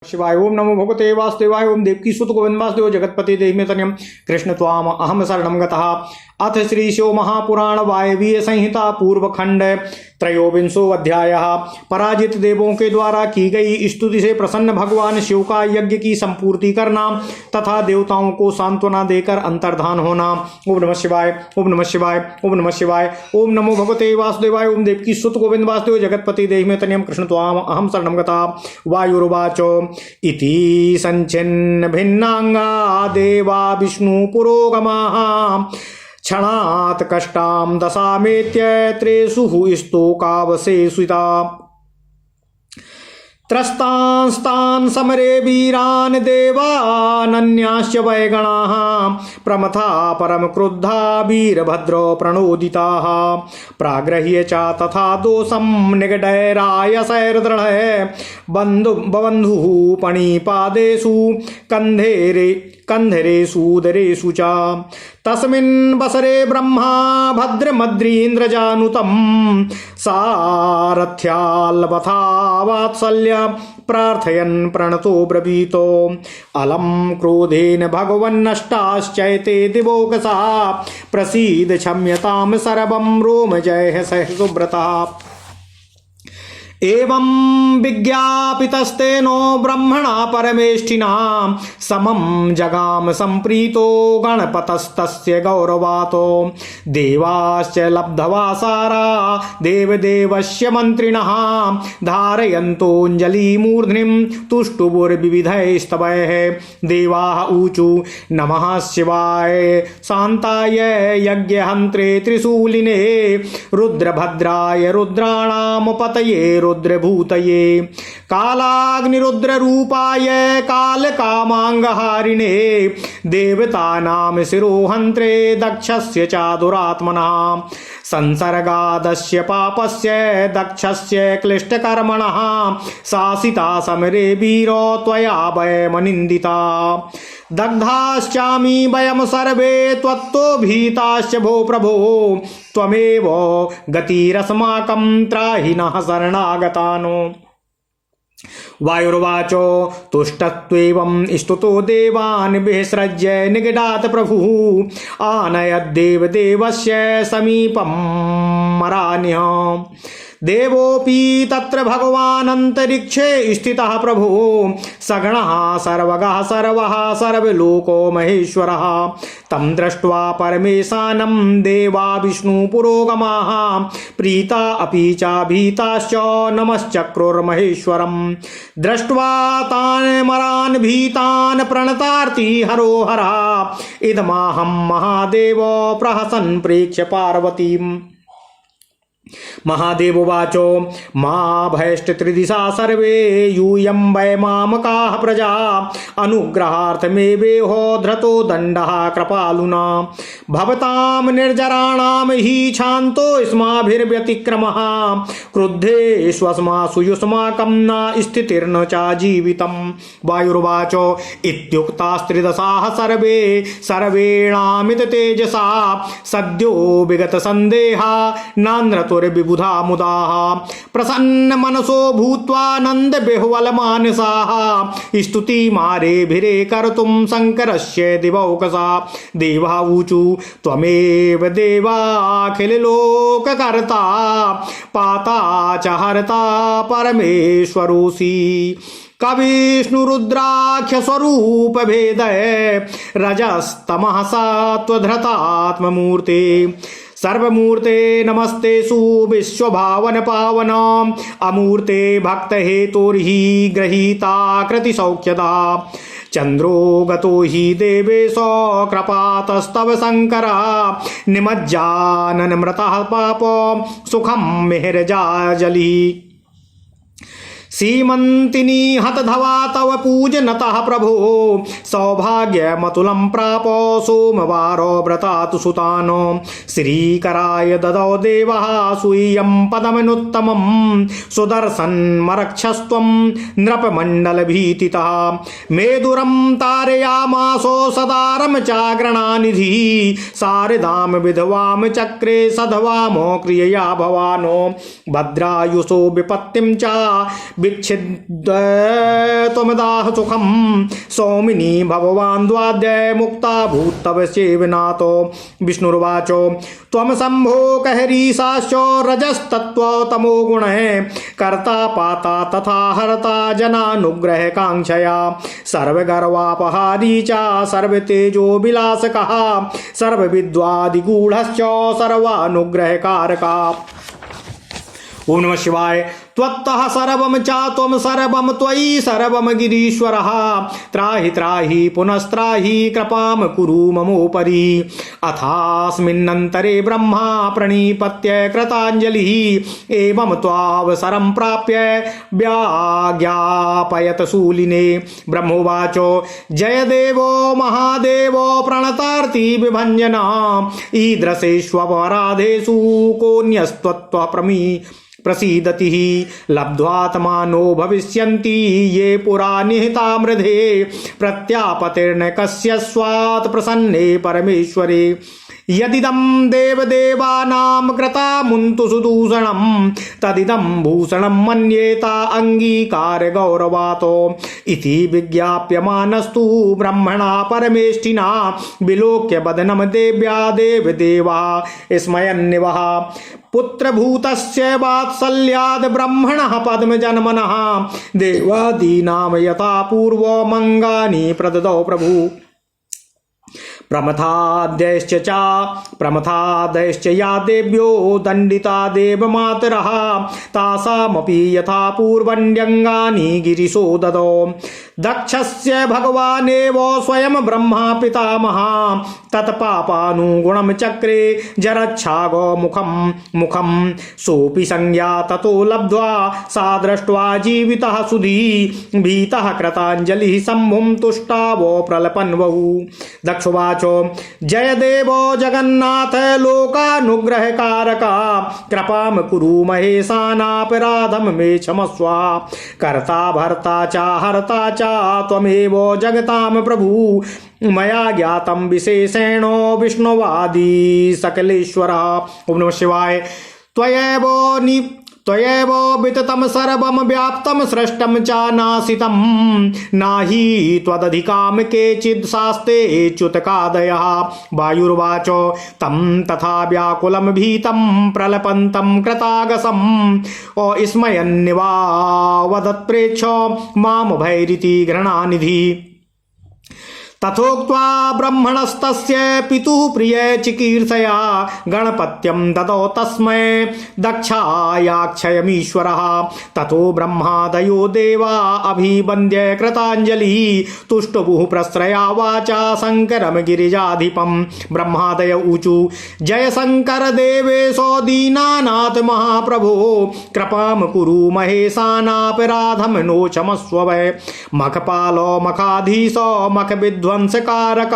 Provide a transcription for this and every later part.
शिवाय ओम नमो भगवते वासुदेवाय ओम देवकी सुत गोविंद वासुदेव जगतपति देहिमे तनयम कृष्ण त्वाम अहम शरणम गतः। अथ श्री शिव महापुराण वायवीय संहिता पूर्व खंड त्रयोविंशो अध्यायः। पराजित देवों के द्वारा की गई स्तुति से प्रसन्न भगवान शिव का यज्ञ की संपूर्ति करना तथा देवताओं को सांत्वना देकर अंतर्धान होना। ओम नमः शिवाय ओम नमः शिवाय ओम नमः शिवाय ओम नमो भगवते वासुदेवाय ओम देवकी सुत गोविंद वासुदेव जगतपति देहिमे तनयम कृष्ण त्वाम अहम शरणम गतः। वायुर्वाचो इति संचिन्न भिन्नांगा देवा विष्णु पुरोगमाः क्षणात् कष्टां दशामेत्य त्रेषु स्तोकावशेषिता। त्रस्तांस्तान् समरे वीरान् देवानन्याश्च वैगणाः प्रमथा परम क्रुद्धा वीरभद्रो प्रणोदिताः। प्रागृह्य च तथा दोषं निगडैरायसैर्दृढः बन्धुः पणिपादेषु कंधरेषु उदरेषु च। तस्मिन् वसरे ब्रह्मा भद्रमद्रीन्द्रजानुतं सारथ्याल्बथा वात्सल्य प्रार्थयन् प्रणतो ब्रवीतो अलम क्रोधेन भगवन्नष्टाश्चैते दिवोकसा प्रसीद क्षम्यतां सर्वं रोमजयः सह सुव्रता। एवं विज्ञापितस्तेनो ब्रह्मणा परमेष्ठिना समं जगाम संप्रीतो गणपतस्तस्य गौरवातो। देवाश्च लब्धवासारा देवदेवस्य मंत्रिणः धारयन्तोऽञ्जलिमूर्ध्निं तुष्टुभुर्विविधैस्तवैः। देवाः ऊचु नमः शिवाय शान्ताय यज्ञहन्त्रे त्रिशूलिने रुद्रभद्राय रुद्राणां पतये रुद्रभूतये कालाग्निरुद्ररूपाय कालकामांगहारिणे देवतानां शिरोहन्त्रे दक्षस्य चादुरात्मनः। संसर्गादस्य पापस्य दक्षस्य क्लिष्टकर्मणः शासिता समरे वीरो त्वया वयमनिन्दिता। दग्धाश्चामि वयं सर्वे त्वत्तो भीताश्च भो प्रभो त्वमेव गतिरस्माकं त्राहि नः शरणागतानो। वायुर्वाचो तुष्टत्वेवं स्तुतो देवान् विसृज्य निगडात् प्रभुः आनयद्देवदेवस्य समीपं मरान्यः। देवोऽपि तत्र भगवानन्तरिक्षे स्थितः प्रभुः सगणः सर्वगः सर्वः सर्वलोको महेश्वरः। तं दृष्ट्वा परमेशानं देवा विष्णुपुरोगमाः प्रीता अपि च भीताश्च नमश्चक्रुर्महेश्वरम्। दृष्ट्वा तान् मरान् भीतान् प्रणतार्ति हरो हरः इदमाहं महादेव प्रहसन् प्रेक्ष्य पार्वतीम्। महादेवोवाचो मा भयश्च त्रिदिशा सर्वे यूयं वै मामकाः प्रजा अनुग्रहार्थमेवेहो धृतो दण्डः कृपालुना। भवतां निर्जराणां हि क्षान्तो स्माभिर्व्यतिक्रमः क्रुद्धेष्वस्मासु युष्माकं न स्थितिर्न च जीवितम्। वायुर्वाचो इत्युक्तास्त्रिदशाः सर्वे सर्वेणामित तेजसा सद्यो विगत संदेहा नान्द्रतुर्विबुधा मुदाः प्रसन्न मनसो भूत्वा नंद बेहुवल मानसाः स्तुतिमारेभिरे कर्तुं शंकरस्य दिवौकसा। देवा ऊचु त्वमेव देवाखिललोककर्ता पाता च हर्ता परमेश्वरोऽसि। कविष्णुरुद्राख्य स्वरूप भेद रजस्तमः सत्त्वधृतात्ममूर्ते। सर्वमूर्ते नमस्तेषु विश्वभावन पावन अमूर्ते भक्त हेतुर्हि गृहीता कृति सौख्यदा। चंद्रो गतो हि देवेश कृपातस्तव शंकर निमज्जानन मृतः पाप सुखम मिहिरजाजलि। सीमंतिनी हतधवा तव पूजनतः प्रभो सौभाग्यमतुलं प्राप सोमवारो व्रतातु सुतानो। श्रीकराय ददौ देवः स्वीयं पदमनुत्तमं सुदर्शनमरक्षस्त्वं नृपमण्डलभीतितः। मेदुरं तारयामासो सदारं चाग्रणानिधिः शारदां विधवां चक्रे सधवामो क्रियया भवानो। भद्रायुषो विपत्तिं च विच्छिद्य त्वमदाह सुखम सौमिनी भगवान् द्वाद्य मुक्ता भूतव सेवनातो विष्णुर्वाचो त्वं शंभो कहरीशाश्च रजस्तत्त्व तमो गुणः कर्ता पाता तथा हरता जनानुग्रह कांक्षया सर्वगर्वापहारी च सर्वतेजो विलासकः सर्वविद्वादिगूढ़श्च सर्वानुग्रहकारका। ओम नमः शिवाय। त्वत्तः सर्वं चात्वं सर्वं त्वयि सर्वं गिरीश्वरः त्राहि त्राहि पुनस्त्राहि कृपां कुरु ममोपरि। अथास्मिन्नन्तरे ब्रह्मा प्रणिपत्य कृताञ्जलिः एवं त्वावसरं प्राप्य व्याज्ञापयत शूलिने। ब्रह्मोवाचो जय देवो महादेवो प्रणतार्ति विभञ्जना ईदृशेष्वपराधेषु कोऽन्यस्त्वत्व प्रसीदति लब्ध्वात्मानो भविष्यन्ति ये पुरा निहिता मृधे प्रत्यापतिर्न कस्य स्वात् प्रसन्ने परमेश्वरे। यदिदं देवदेवानां कृता मुन्तु सुदूषणं तदिदं भूषणं मन्येता अंगीकार गौरवातो इति विज्ञाप्यमानस्तु ब्रह्मणा परमेष्ठिना विलोक्य बदनं देव्या देवदेवा स्मयन्निवः। पुत्रभूतस्य वात्सल्याद् ब्रह्मणः पद्मजन्मनः देवादीनां यथा पूर्वमङ्गानि प्रददौ प्रभु। प्रमथादयश्च या देव्यो दण्डिता देवमातरः तासामपि यथा पूर्वण्यङ्गानि गिरिशो ददौ। दक्षस्य भगवानेव स्वयं ब्रह्मा पितामहः तत्पापानुगुणं चक्रे जरच्छागो मुखं सोऽपि संज्ञा ततो लब्ध्वा सा दृष्ट्वा जीवितः सुधी भीतः कृताञ्जलिः शम्भुं तुष्टावो प्रलपन्वहु। दक्षवाचो जय देवो जगन्नाथ लोकानुग्रहकारका कृपां कुरु महेशानापराधं मे क्षमस्व। कर्ता भर्ता च हर्ता च त्वमेव जगतां प्रभु मया ज्ञातं विशेषेण विष्णुवादी सकलेश्वरः। ओम नमः शिवाय। त्वयैव विततं सर्वं व्याप्तं सृष्टं च नाशितं नाहि त्वदधिकां केचित् शास्ते च्युतकादयः। वायुर्वाचो तं तथा व्याकुलं भीतं प्रलपन्तं कृतागसं स्मयन्निवा वदत्प्रेक्ष मां भैरिति घृणानिधि। तथोक्त्वा ब्रह्मणस्तस्य पितुः प्रिय चिकीर्षया गणपत्यं ददौ तस्मै दक्षायाक्षयमीश्वरः। ततो ब्रह्मादयो देवा अभिवन्द्य कृताञ्जलिः तुष्टुभुः प्रस्रया वाचा शङ्करं गिरिजाधिपं। ब्रह्मादय ऊचु जय शङ्कर देवेशो दीनानाथ महाप्रभो कृपां कुरु महेशानापराधं नो क्षमस्व वै। मखपालो मखाधीशो मखविध्वंसकारक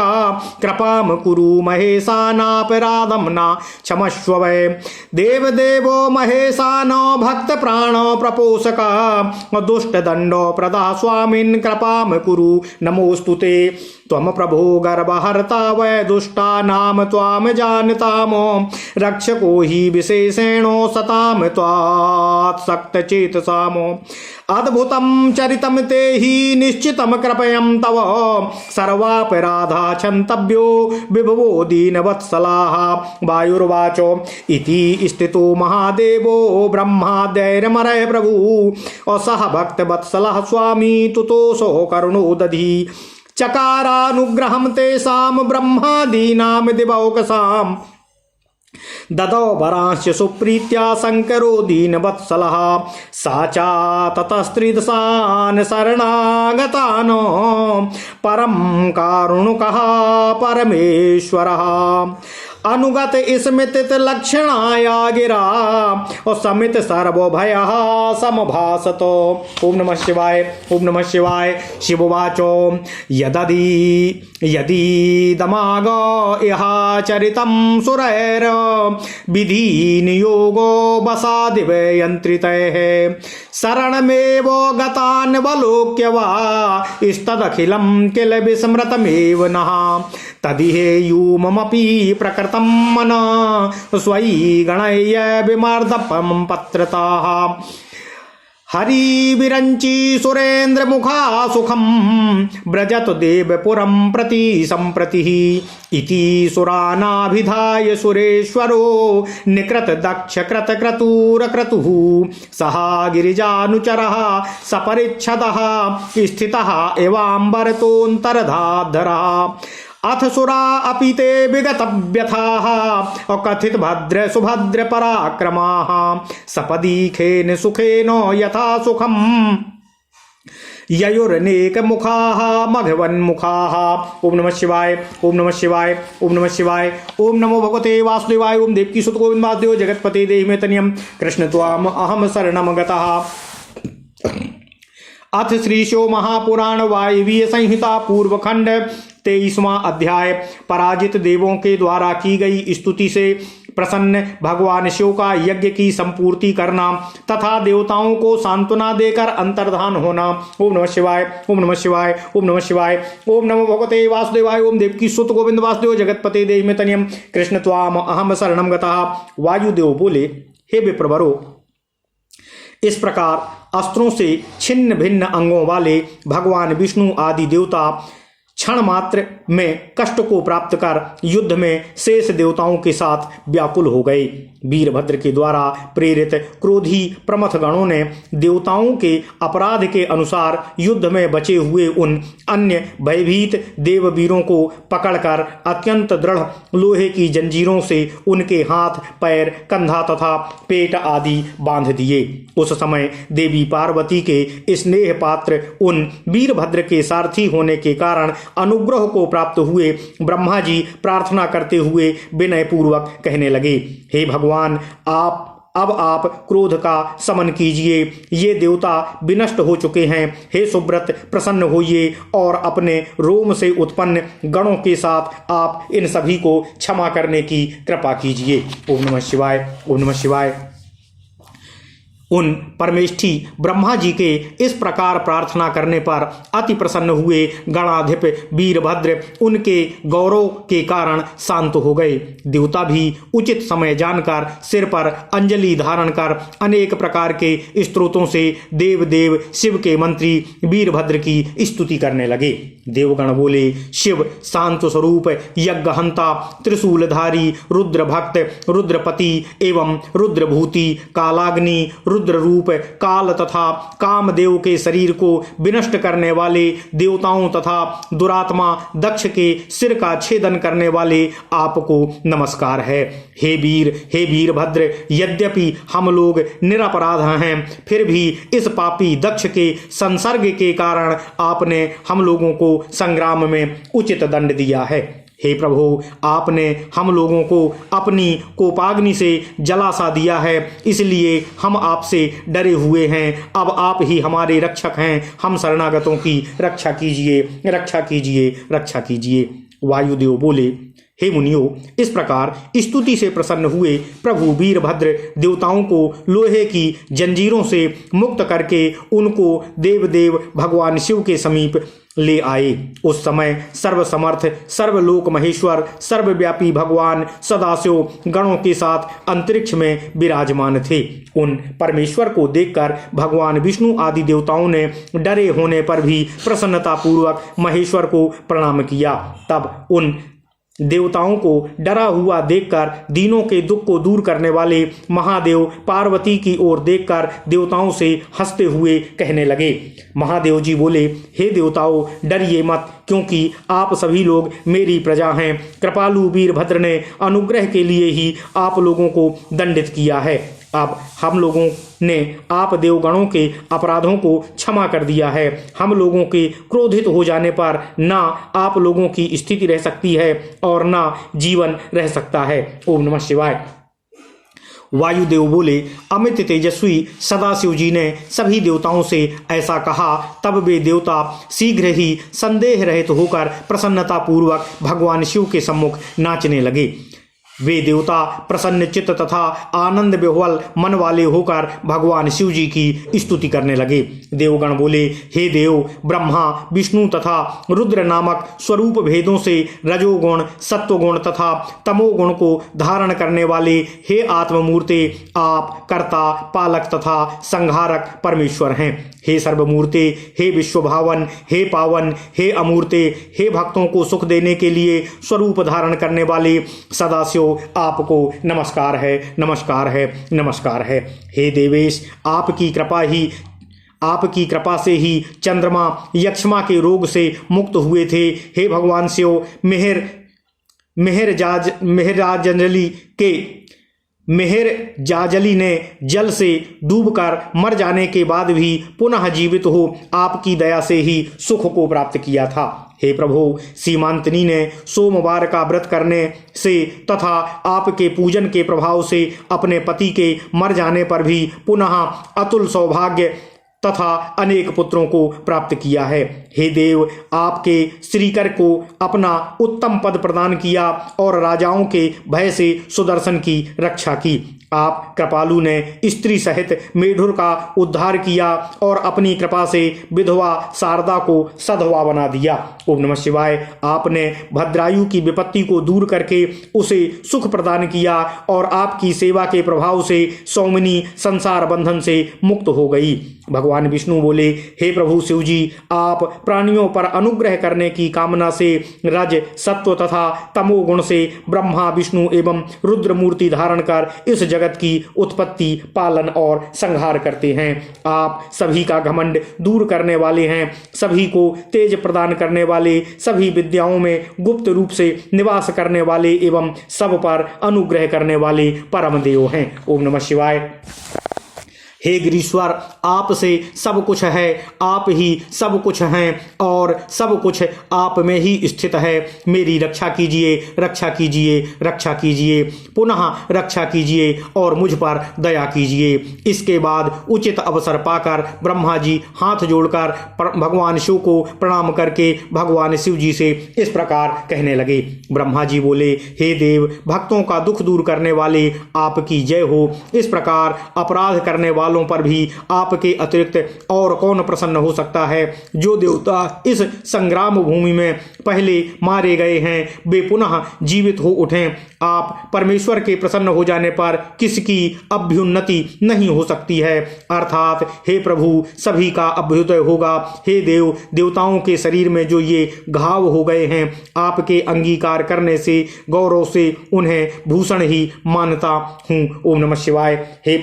कृपां कुरु महेशानापराधं न क्षमस्व वै। देवदेवो महेशानो भक्तप्राणो प्रपोषक दुष्टदण्डो प्रदा स्वामिन् कृपां कुरु नमोऽस्तु ते। त्वं प्रभो गर्भहर्ता वै दुष्टानां त्वां जानतामो रक्षको हि विशेषेणो सतां त्वात्सक्तचेतसामो। अद्भुतं चरितं ते हि निश्चितं कृपयं तव सर्वापराधा क्षन्तव्यो विभवो दीनवत्सलाः। वायुर्वाचो इति स्थितो महादेवो ब्रह्माद्यैर्मरय प्रभु सह भक्तवत्सलः स्वामी तुतोषो करुणो दधि। चकारानुग्रहं तेषां ब्रह्मादीनां दिवौकसाम् ददौ वरांश्च सुप्रीत्या शङ्करो दीनवत्सलः। सा च ततस्त्रिदशान् शरणागतान् परं कारुणिकः परमेश्वरः। अनुगत स्मृत लक्षणाया गिरा और समित सर्वभयः समभासतो। ओम नमः शिवाय। ओम नमः शिवाय। शिववाचो यदीदमाग इह चरितं सुरैर विधिनियोगो वसादिव यन्त्रितैः शरणमेव गतान्वलोक्य वा स्तदखिलं किल विस्मृतमेव नः। तदिहेयूमपि प्रकृतं मन स्वयि गणय्य विमर्दपं पत्रताः। हरि विरंची सुरेंद्र मुखा सुखम ब्रजत देवपुरम प्रति संप्रति इति सुरानाभिधाय सुरेश्वरो निकृत दक्ष कृत क्रतुर क्रतुः सहा गिरिजानुचरः सपरिच्छदः स्थितः एवाम्बरतोऽन्तर्धाधरः अथ सुरा अपि ते विगत व्यथाः अकथित भद्र सुभद्र पराक्रमाः सपदीखेन सुखेन यथा सुखम ययोरनेक मुखाः मघवन्मुखाः। ओम नमः शिवाय, ओम नमः शिवाय, ओम नमः शिवाय, ओम नमो भगवते वासुदेवाय, ओम देवकी सुत गोविंद वासुदेव जगतपते देहि मे तनियम कृष्ण त्वाम अहम शरणम गतः। अथ श्रीशो महापुराण वायवीय संहिता पूर्वखंड 23वां अध्याय। पराजित देवों के द्वारा की गई स्तुति से प्रसन्न भगवान शिव का यज्ञ की संपूर्ति करना तथा देवताओं को सांत्वना देकर अंतर्धान होना। ओम नमः शिवाय, ओम नमः शिवाय, ओम नमः शिवाय, ओम नमो भगवते वासुदेवाय, ओम देवकी सुत गोविंद वासुदेव जगतपते देहि मे तनियम कृष्ण त्वाम अहम शरणम गतः। वायुदेव बोले, हे विप्रवरो, इस प्रकार अस्त्रों से छिन्न भिन्न अंगों वाले भगवान विष्णु आदि देवता क्षण मात्र में कष्ट को प्राप्त कर युद्ध में शेष देवताओं के साथ व्याकुल हो गए। वीरभद्र के द्वारा प्रेरित क्रोधी प्रमथ गणों ने देवताओं के अपराध के अनुसार युद्ध में बचे हुए उन अन्य भयभीत देववीरों को पकड़कर अत्यंत दृढ़ लोहे की जंजीरों से उनके हाथ, पैर, कंधा तथा पेट आदि बांध दिए। उस समय देवी पार्वती के स्नेह पात्र उन वीरभद्र के सारथी होने के कारण अनुग्रह को प्राप्त हुए ब्रह्मा जी प्रार्थना करते हुए विनय पूर्वक कहने लगे, हे भगवान, आप क्रोध का समन कीजिए। ये देवता विनष्ट हो चुके हैं। हे सुब्रत, प्रसन्न होइए और अपने रोम से उत्पन्न गणों के साथ आप इन सभी को क्षमा करने की कृपा कीजिए। ओम नमः शिवाय, ओम नमः शिवाय। उन परमेष्ठी ब्रह्मा जी के इस प्रकार प्रार्थना करने पर अति प्रसन्न हुए गणाधिप वीरभद्र उनके गौरव के कारण शांत हो गए। देवता भी उचित समय जानकर सिर पर अंजलि धारण कर अनेक प्रकार के स्तोत्रों से देव शिव के मंत्री वीरभद्र की स्तुति करने लगे। देवगण बोले, शिव शांत स्वरूप, यज्ञहंता, त्रिशूलधारी, रुद्र भक्त, रुद्रपति एवं रुद्रभूति, कालाग्नि, रुद्र रूप, काल तथा कामदेव के शरीर को विनष्ट करने वाले, देवताओं तथा दुरात्मा दक्ष के सिर का छेदन करने वाले आपको नमस्कार है। हे वीरभद्र, यद्यपि हम लोग निरपराध हैं, फिर भी इस पापी दक्ष के संसर्ग के कारण आपने हम लोगों को संग्राम में उचित दंड दिया है। हे प्रभु, आपने हम लोगों को अपनी कोपाग्नि से जला सा दिया है, इसलिए हम आपसे डरे हुए हैं। अब आप ही हमारे रक्षक हैं। हम शरणागतों की रक्षा कीजिए, रक्षा कीजिए, रक्षा कीजिए। वायुदेव बोले, हे मुनियों, इस प्रकार स्तुति से प्रसन्न हुए प्रभु वीरभद्र देवताओं को लोहे की जंजीरों से मुक्त करके उनको देव भगवान शिव के समीप ले आए। उस समय सर्वसमर्थ, सर्वलोक महेश्वर, सर्वव्यापी भगवान सदाशिव गणों के साथ अंतरिक्ष में विराजमान थे। उन परमेश्वर को देखकर भगवान विष्णु आदि देवताओं ने डरे होने पर भी प्रसन्नता पूर्वक महेश्वर को प्रणाम किया। तब उन देवताओं को डरा हुआ देखकर दीनों के दुख को दूर करने वाले महादेव पार्वती की ओर देखकर देवताओं से हंसते हुए कहने लगे। महादेव जी बोले, हे देवताओं, डरिए मत, क्योंकि आप सभी लोग मेरी प्रजा हैं। कृपालु वीरभद्र ने अनुग्रह के लिए ही आप लोगों को दंडित किया है। अब हम लोगों ने आप देवगणों के अपराधों को क्षमा कर दिया है। हम लोगों के क्रोधित हो जाने पर ना आप लोगों की स्थिति रह सकती है और ना जीवन रह सकता है। ओम नमः शिवाय। वायुदेव बोले, अमित तेजस्वी सदाशिव जी ने सभी देवताओं से ऐसा कहा। तब वे देवता शीघ्र ही संदेह रहित होकर प्रसन्नता पूर्वक भगवान शिव के सम्मुख नाचने लगे। वे देवता प्रसन्न चित्त तथा आनंद विह्वल मन वाले होकर भगवान शिव जी की स्तुति करने लगे। देवगण बोले, हे देव, ब्रह्मा, विष्णु तथा रुद्र नामक स्वरूप भेदों से रजोगुण, सत्वगुण तथा तमोगुण को धारण करने वाले हे आत्ममूर्ते, आप कर्ता, पालक तथा संहारक परमेश्वर हैं। हे सर्वमूर्ते, हे विश्वभावन, हे पावन, हे अमूर्ते, हे भक्तों को सुख देने के लिए स्वरूप धारण करने वाले सदाशिव, आपको नमस्कार है, नमस्कार है, नमस्कार है। हे देवेश, आपकी कृपा से ही चंद्रमा यक्ष्मा के रोग से मुक्त हुए थे। हे भगवान शिव, मेहर जाजली ने जल से डूबकर मर जाने के बाद भी पुनः जीवित हो आपकी दया से ही सुख को प्राप्त किया था। हे प्रभु, सीमांतनी ने सोमवार का व्रत करने से तथा आपके पूजन के प्रभाव से अपने पति के मर जाने पर भी पुनः अतुल सौभाग्य तथा अनेक पुत्रों को प्राप्त किया है। हे देव, आपके श्रीकर को अपना उत्तम पद प्रदान किया और राजाओं के भय से सुदर्शन की रक्षा की। आप कृपालु ने स्त्री सहित मेढुर का उद्धार किया और अपनी कृपा से विधवा शारदा को सधवा बना दिया। ओम नमः शिवाय। आपने भद्रायु की विपत्ति को दूर करके उसे सुख प्रदान किया और आपकी सेवा के प्रभाव से सौमिनी संसार बंधन से मुक्त हो गई। भगवान विष्णु बोले, हे प्रभु शिव जी, आप प्राणियों पर अनुग्रह करने की कामना से रज, सत्व तथा तमोगुण से ब्रह्मा, विष्णु एवं रुद्र मूर्ति धारण कर इस जगत की उत्पत्ति, पालन और संहार करते हैं। आप सभी का घमंड दूर करने वाले हैं, सभी को तेज प्रदान करने वाले, सभी विद्याओं में गुप्त रूप से निवास करने वाले एवं सब पर अनुग्रह करने वाले परम देव हैं। ओम नमः शिवाय। हे गिरीश्वर, आपसे सब कुछ है, आप ही सब कुछ हैं और सब कुछ आप में ही स्थित है। मेरी रक्षा कीजिए, रक्षा कीजिए, रक्षा कीजिए, पुनः रक्षा कीजिए और मुझ पर दया कीजिए। इसके बाद उचित अवसर पाकर ब्रह्मा जी हाथ जोड़कर भगवान शिव को प्रणाम करके भगवान शिव जी से इस प्रकार कहने लगे। ब्रह्मा जी बोले, हे देव, भक्तों का दुख दूर करने वाले आपकी जय हो। इस प्रकार अपराध करने वालों पर भी आपके अतिरिक्त और कौन प्रसन्न हो सकता है। जो देवता इस संग्राम भूमि में पहले मारे गए हैं वे पुनः जीवित हो उठें। आप परमेश्वर के प्रसन्न हो जाने पर किसकी अभ्युन्नति नहीं हो सकती है, अर्थात हे प्रभु, सभी का अभ्युदय होगा। हे देव, देवताओं के शरीर में जो ये घाव हो गए हैं, आपके अंगीकार करने से गौरव से उन्हें भूषण ही मानता हूँ। ओम नमः शिवाय। हे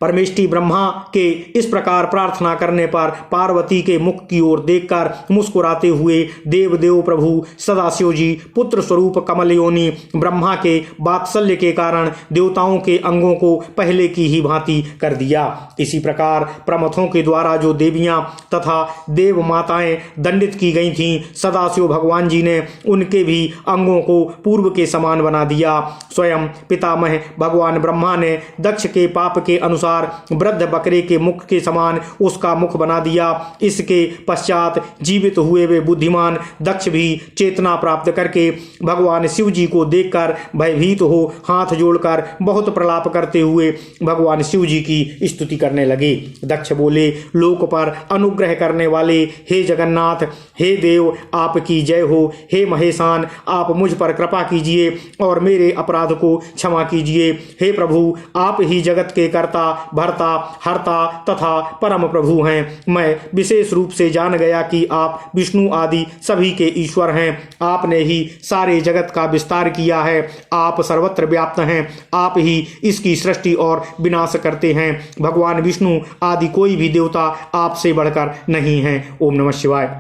परमेष्टि ब्रह्मा के इस प्रकार प्रार्थना करने पर पार्वती के मुख की ओर देखकर मुस्कुराते हुए देवदेव प्रभु सदाशिव जी पुत्र स्वरूप कमल योनि ब्रह्मा के वात्सल्य के कारण देवताओं के अंगों को पहले की ही भांति कर दिया। इसी प्रकार प्रमथों के द्वारा जो देवियां तथा देव माताएं दंडित की गई थीं, सदाशिव भगवान जी ने उनके भी अंगों को पूर्व के समान बना दिया। स्वयं पितामह भगवान ब्रह्मा ने दक्ष के पाप के अनुसार वृद्ध बकरे के मुख के समान उसका मुख बना दिया। इसके पश्चात जीवित हुए वे बुद्धिमान दक्ष भी चेतना प्राप्त करके भगवान शिव जी को देखकर भयभीत हो हाथ जोड़कर बहुत प्रलाप करते हुए भगवान शिव जी की स्तुति करने लगे। दक्ष बोले, लोक पर अनुग्रह करने वाले हे जगन्नाथ, हे देव, आपकी जय हो। हे महेशान, आप मुझ पर कृपा कीजिए और मेरे अपराध को क्षमा कीजिए। हे प्रभु, आप ही जगत के कर्ता, भर्ता, हर्ता तथा परम प्रभु हैं। मैं विशेष रूप से जान गया कि आप विष्णु आदि सभी के ईश्वर हैं। आपने ही सारे जगत का विस्तार किया है। आप सर्वत्र व्याप्त हैं। आप ही इसकी सृष्टि और विनाश करते हैं। भगवान विष्णु आदि कोई भी देवता आपसे बढ़कर नहीं है। ओम नमः शिवाय।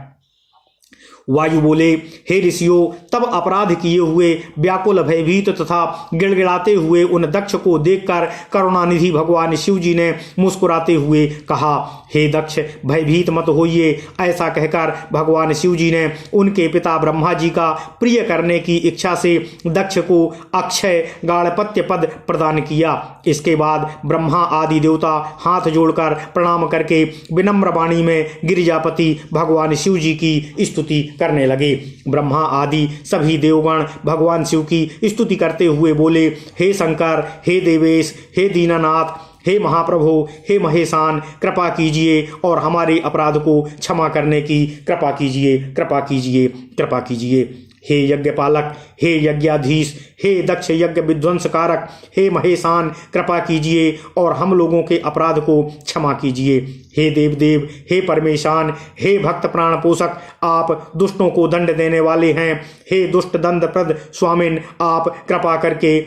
वायु बोले, हे ऋषियों, तब अपराध किए हुए व्याकुल भयभीत तथा गिड़गिड़ाते हुए उन दक्ष को देखकर करुणानिधि भगवान शिव जी ने मुस्कुराते हुए कहा, हे दक्ष, भयभीत मत होइए। ऐसा कहकर भगवान शिव जी ने उनके पिता ब्रह्मा जी का प्रिय करने की इच्छा से दक्ष को अक्षय गाढ़पत्य पद प्रदान किया। इसके बाद ब्रह्मा आदि देवता हाथ जोड़कर प्रणाम करके विनम्र वाणी में गिरिजापति भगवान शिव जी की स्तुति करने लगे। ब्रह्मा आदि सभी देवगण भगवान शिव की स्तुति करते हुए बोले, हे शंकर, हे देवेश, हे दीनानाथ, हे महाप्रभु, हे महेशान, कृपा कीजिए और हमारे अपराध को क्षमा करने की कृपा कीजिए, कृपा कीजिए, कृपा कीजिए। हे यज्ञपालक, हे यज्ञाधीश, हे दक्ष यज्ञ विध्वंसकारक, हे महेशान, कृपा कीजिए और हम लोगों के अपराध को क्षमा कीजिए। हे देवदेव, हे परमेशान, हे भक्त प्राण पोषक, आप दुष्टों को दंड देने वाले हैं। हे दुष्ट दंड प्रद स्वामिन, आप कृपा करें,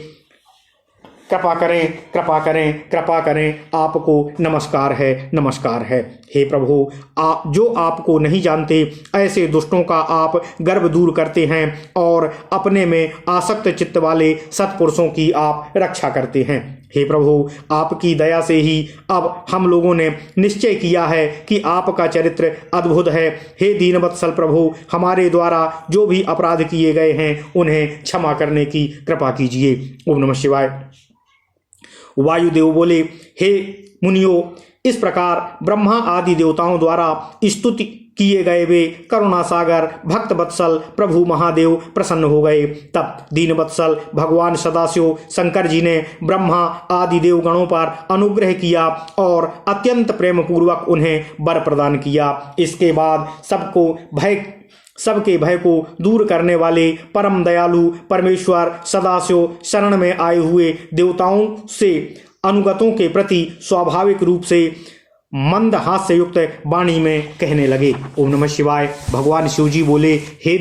कृपा करें, कृपा करें, आपको नमस्कार है, नमस्कार है। हे प्रभु, आप जो आपको नहीं जानते ऐसे दुष्टों का आप गर्व दूर करते हैं और अपने में आसक्त चित्त वाले सत्पुरुषों की आप रक्षा करते हैं। हे प्रभु, आपकी दया से ही अब हम लोगों ने निश्चय किया है कि आपका चरित्र अद्भुत है। हे दीनवत्सल प्रभु, हमारे द्वारा जो भी अपराध किए गए हैं उन्हें क्षमा करने की कृपा कीजिए। ओम नमः शिवाय। वायुदेव बोले, हे मुनियों, इस प्रकार ब्रह्मा आदि देवताओं द्वारा स्तुति किए गए वे करुणा सागर भक्त वत्सल प्रभु महादेव प्रसन्न हो गए। तब दीन वत्सल भगवान सदाशिव शंकर जी ने ब्रह्मा आदि देवगणों पर अनुग्रह किया और अत्यंत प्रेम पूर्वक उन्हें वर प्रदान किया। इसके बाद सबके भय को दूर करने वाले परम दयालु परमेश्वर सदाशिव शरण में आए हुए देवताओं से अनुगतों के प्रति स्वाभाविक रूप से मंद हास्य युक्त वाणी में कहने लगे। ओम नमः शिवाय। भगवान शिव जी बोले, हे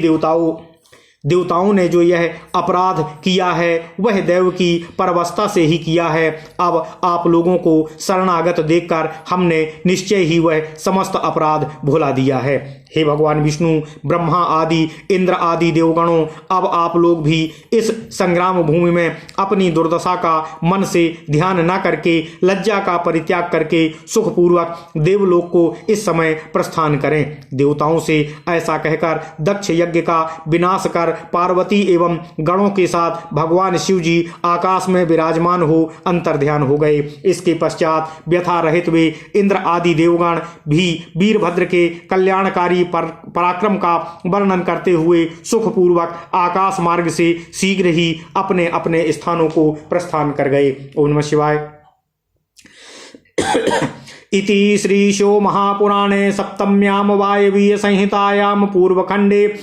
देवताओं ने जो यह अपराध किया है वह देव की परवस्था से ही किया है। अब आप लोगों को शरणागत देखकर हमने निश्चय ही वह समस्त अपराध भुला दिया है। हे भगवान विष्णु, ब्रह्मा आदि इंद्र आदि देवगणों, अब आप लोग भी इस संग्राम भूमि में अपनी दुर्दशा का मन से ध्यान न करके लज्जा का परित्याग करके सुखपूर्वक देवलोक को इस समय प्रस्थान करें। देवताओं से ऐसा कहकर दक्ष यज्ञ का विनाश कर पार्वती एवं गणों के साथ भगवान शिव जी आकाश में विराजमान हो अंतर्ध्यान हो गए। इसके पश्चात व्यथा रहित वे इंद्र आदि देवगण भी वीरभद्र के कल्याणकारी पराक्रम का वर्णन करते हुए सुखपूर्वक आकाश मार्ग से शीघ्र ही अपने अपने स्थानों को प्रस्थान कर गए। ओम नमः शिवाय। इति श्री शिव महापुराणे सप्तम्यां वायवीय संहितायां पूर्वखंडे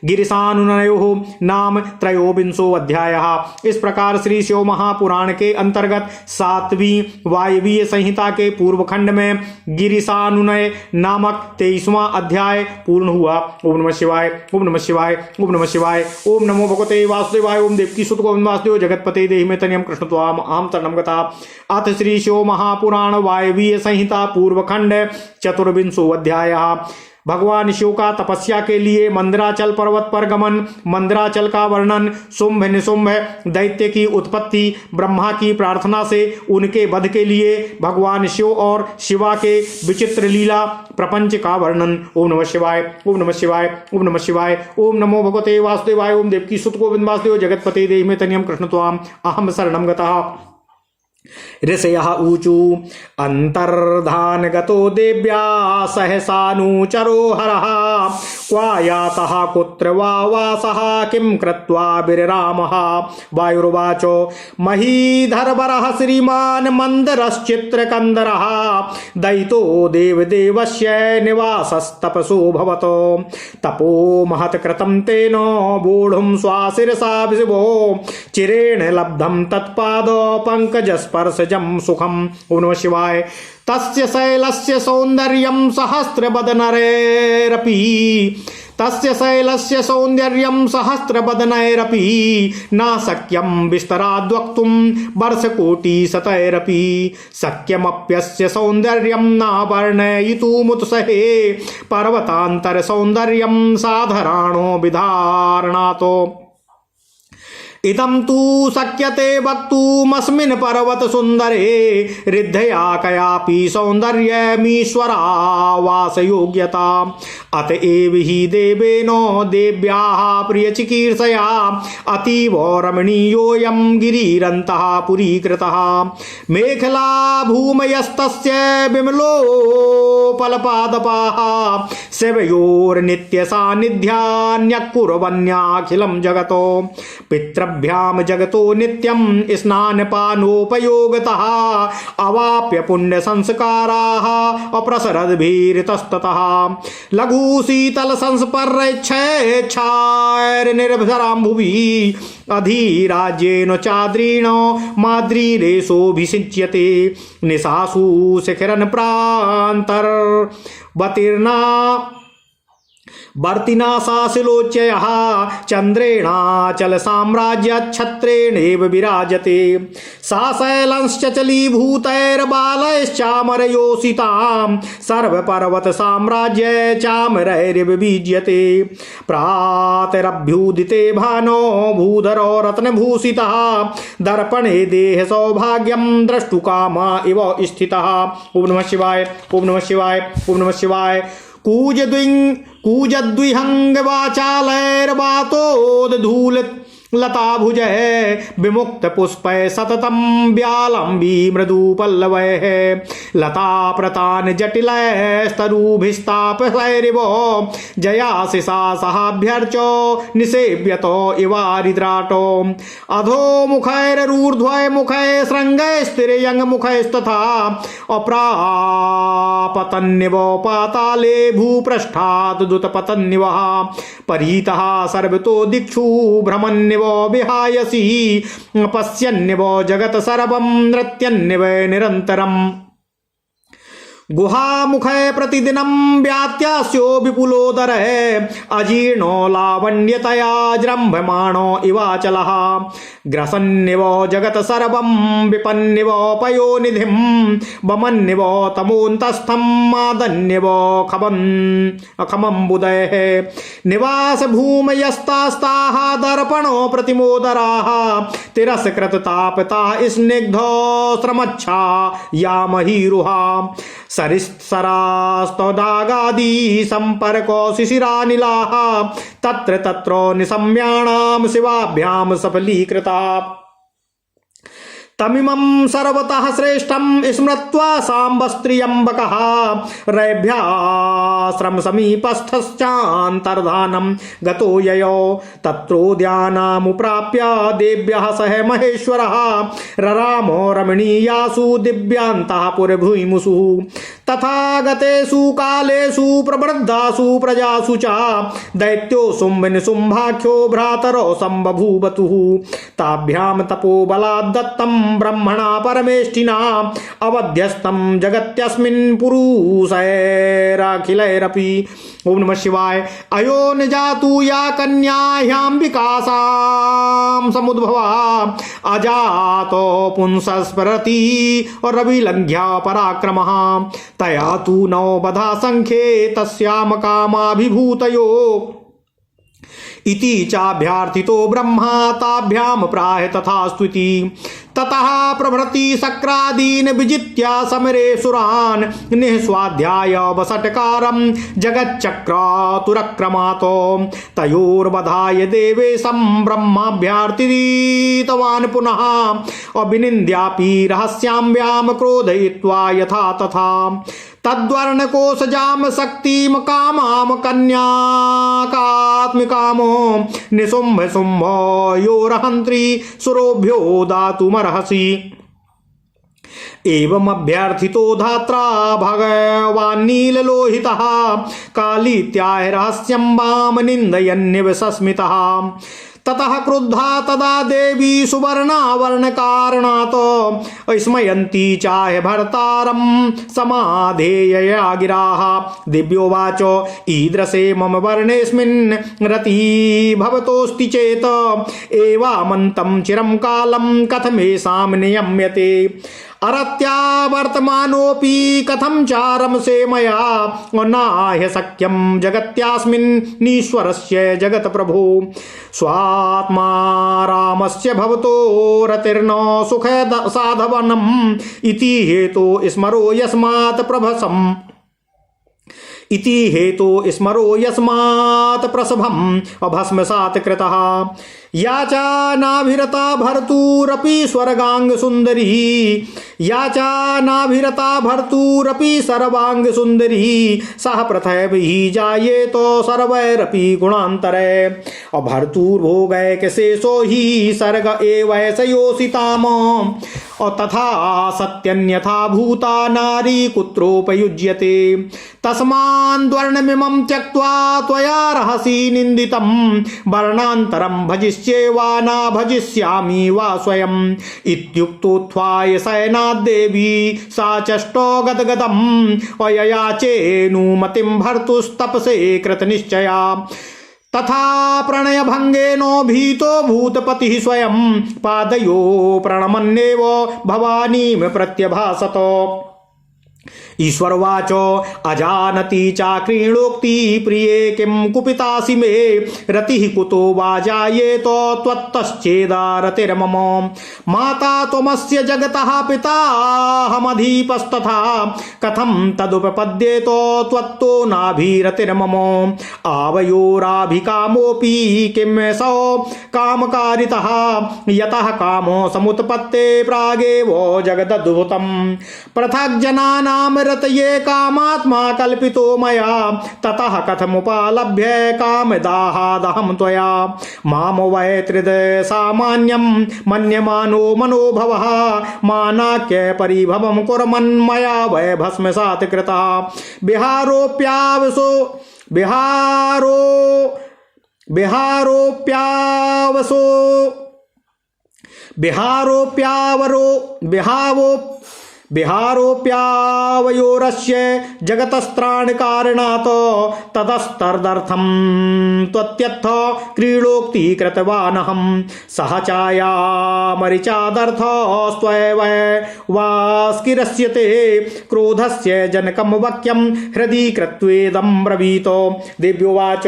गिरिशानुनयो नाम त्रयोविंशो अध्यायः। इस प्रकार श्री शिव महापुराण के अंतर्गत 7वीं वायवीय संहिता के पूर्व खंड में गिरिशानुनय नामक 23वां अध्याय पूर्ण हुआ। ओम नमः शिवाय, ओम नमः शिवाय, ओम नमः शिवाय। ओम नमो भगवते वासुदेवाय। ओम देवकी सुत गोविंद वासुदेव जगतपते देहि मे तनियम कृष्ण त्वाम अहं तरणम गता। अथ श्री शिव महापुराण वायवीय संहिता पूर्व खंड 24वां अध्याय। भगवान शिव का तपस्या के लिए मंदराचल पर्वत पर गमन, मंदराचल का वर्णन, शुंभ निशुंभ दैत्य की उत्पत्ति, ब्रह्मा की प्रार्थना से उनके वध के लिए भगवान शिव और शिवा के विचित्र लीला प्रपंच का वर्णन। ओम नमः शिवाय, ओम नमः शिवाय, ओम नमः शिवाय। ओम नमो भगवते वासुदेवाय। ओम देवकी सुत गोविंद वासुदेव जगतपते देहि मे तनियम कृष्ण त्वाम अहं शरणं गतः। ऋषयः ऊचु अंतर्धान गतो देव्या सहसानुचरो हरः क्वा यातः कुत्र वा वासः किं कृत्वा विररामः। वायुर्वाचो महीधरवरः श्रीमान् मन्दरश्चित्रकन्दरः दैतो देवदेवस्य निवासस्तपसो भवतो तपो महत्कृतं तेन वोढुं स्वाशिरसा विशिवो चिरेण लब्धं तत्पादो पंकजस्पर्शजं सुखम्। ओम नमः शिवाय। तस्य शैलस्य सौन्दर्यं सहस्रवदनैरपि न शक्यं विस्तराद्वक्तुं वर्षकोटिशतैरपि शक्यमप्यस्य सौन्दर्यं न वर्णयितुमुत्सहे पर्वतान्तरसौन्दर्यं साधारणो विधारणातो। इदं तु शक्यते वक्तुमस्मिन् पर्वत सुंदरे रिद्धया कयापि सौंदर्यमीश्वरावास योग्यता अत एव हि देवेनो देव्याः प्रियचिकीर्षया अतीव रमणीयोऽयं गिरिरन्तः पुरीकृतः मेखला भूमयस्तस्य विमलोपलपादपाः सेवयोर्नित्यसान्निध्यान्यकुर्वन्याखिलं जगतो पितृभ्यां जगतो नित्यं स्नानपानोपयोगतः अवाप्य पुण्यसंस्काराः अप्रसरद्भिरितस्ततः लघुशीतलसंस्पर्यच्छायर्निर्भरां भुवि अधिराज्येन चाद्रीण माद्रीरेशोऽभिषिच्यते निशासु शिखरन् प्रान्तर्वतीर्णा वर्तिनाशाशिलोच्ययः चन्द्रेणाचल साम्राज्यच्छत्रेणेव विराजते सा शैलंश्चलीभूतैर्बालैश्चामरयोषितां सर्वपर्वत साम्राज्ये चामरैरिव बीज्यते प्रातरभ्युदिते भानो भूधरो रत्नभूषितः दर्पणे देह सौभाग्यं द्रष्टुकामा इव स्थितः। ओम नमः शिवाय, ओम नमः शिवाय, ओम नमः शिवाय। कूजद्विहंगवाचालैर्वातोदधूल लता भुजः विमुक्त पुष्पै सततं व्यालम्बी मृदु पल्लवैः लता प्रतान जटिलैस्तरूभिस्तापैरिव जयाशिषा सहाभ्यर्चो निसेव्यतो इवारिद्राटो अधो मुखैररूर्ध्वै मुखै शृङ्गैस्तिर्यङ्मुखैस्तथा अप्रापतन्निव पाताले भूपृष्ठात् दुतपतन्निवः परीतः सर्वतो दिक्षु भ्रमन्निव विहायसी पश्यन्निव जगत सर्वं नृत्यन्निव निरन्तरम् गुहामुखे प्रतिदिनं व्यात्यास्यो विपुलोदरः अजीर्णो लावण्यतया जृम्भमाणो इवाचलः ग्रसन्निव जगत सर्वं विपन्निव पयोनिधिं वमन्निव तमोन्तस्थं मादन्निव खमं बुधैः निवास भूमयस्तास्ताः दर्पणो प्रतिमोदराः तिरस्कृततापताः स्निग्धो श्रमच्छा यामहीरुहा सरित्सरास्तदागादि संपर्को शिशिरानिलाः तत्र तत्र निशम्याणां शिवाभ्यां सफलीकृता तमिमं सर्वतः श्रेष्ठं स्मृत्वा साम्बस्त्रियम्बकः रैभ्याश्रम समीपस्थश्चान्तर्धानं गतो ययो तत्रोद्यानामुप्राप्य देव्यः सह महेश्वरः ररामो रमणीयासु दिव्यान्तः पुरभूमिषु तथा गतेषु कालेषु प्रवृद्धासु प्रजासु च दैत्यो शुम्भनिशुम्भाख्यो भ्रातरो सम्बभूवतुः ताभ्यां तपोबलाद्दत्तं ब्रह्मणा परमेष्ठिना अवध्यस्तं जगत्यस्मिन् पुरुषैरखिलैरपि। ओम नमः शिवाय। अयो न जातु या कन्या ह्याम्बिकासां समुद्भवा अजातो पुंसस्मरति और रविलंघ्या पराक्रमः तया तु नौ बधा संख्ये तस्याम कामाभिभूतयो इति चाभ्यार्थितो ब्रह्मा ताभ्यां प्राह तथास्तुति ततः प्रभृति शक्रादीन विजित्य समरे सुरान् निःस्वाध्याय वसटकारं जगच्चक्रातुरक्रमातो तयोर्वधाय देवेशं ब्रह्माभ्यार्थितवान् पुनः अभिनिन्द्यापि रहस्याम्यां क्रोधयित्वा यथा तथा तद्वर्णकोशजाम शक्तिम कामाम कन्याकात्मिकामो निशुम्भ शुम्भ योरहन्त्री सुरोभ्यो दातुमर्हसि एवमभ्यर्थितो धात्रा भगवान् नीललोहितः कालीत्याह रहस्यं वाम निन्दयन्निव सस्मितः ततः क्रुद्धा तदा देवी सुवर्णावर्णकारणात् स्मयन्ती चाह भर्तारं समाधेयया गिराः दिव्योवाच ईदृशे मम वर्णेऽस्मिन् रतिः भवतोऽस्ति चेत् एवामन्तं चिरं कालं कथमेषां नियम्यते अरत्या वर्तमानोऽपि कथं चारम से मया नाह्य शक्यं जगत्यास्मिन्नीश्वरस्य जगत प्रभो स्वात्मा रामस्य भवतो रतिर्न सुख साधवनम् इति हेतो स्मरो यस्मात् प्रभसम् इति हेतो स्मरो यस्मात् प्रसभम् अभस्मसात् कृतः या च नाभिरता भर्तुरपि स्वर्गांग सुंदरी या च नाभिरता भर्तुरपि सर्वांग सुंदरी सह प्रथैभिः जायेतो सर्वैरपि गुणान्तरे अभर्तुर्भोगै शेषो हि सर्ग एवैष योषिताम तथा सत्यन्यथा भूता नारी कुत्रोपयुज्यते तस्माद्वर्णमिमं त्यक्त्वा त्वया रहसि निन्दितं वर्णान्तरं भजिष्ये वा न भजिष्यामि वा स्वयम् इत्युक्तोत्थाय शयनाद्देवी सा चष्टो गदगदम् अययाचेनुमतिं भर्तुस्तपसे कृतनिश्चया तथा प्रणय भंगेनो भीतो भूतपतिः स्वयं पादयो प्रणमन्नेव भवानीं प्रत्यभासत ईश्वरवाच अजानती चाक्रीणोक्ति प्रिये किं कुपितासि मे रतिः कुतो वा जायेत त्वत्तश्चेदा रतिर्मम माता त्वमस्य जगतः पिताहमधीपस्तथा कथं तदुपपद्येत त्वत्तो नाभिरतिर्मम आवयोराभिकामोऽपि किं सौ कामकारितः यतः कामो समुत्पत्ते प्रागेव जगदद्भुतं पृथक् जनानां रतये कामात्मा कल्पितो मया ततः कथमुपालभ्य कामदाहादहं त्वया माम वै त्रिद सामान्यं मन्यमानो मनोभवः मानाक्य परिभवं कुर्मन्मया वै भस्मसात् कृतः बिहारोप्यावयोरस्य जगतस्त्राणकारणात् ततस्तदर्थं त्वत्यर्थ क्रीडोक्ति कृतवानहं सह चाया मरिचादर्थस्त्वैव वास्किरस्यते क्रोधस्य जनकं वाक्यं हृदि कृत्वेदं ब्रवीतो दिव्योवाच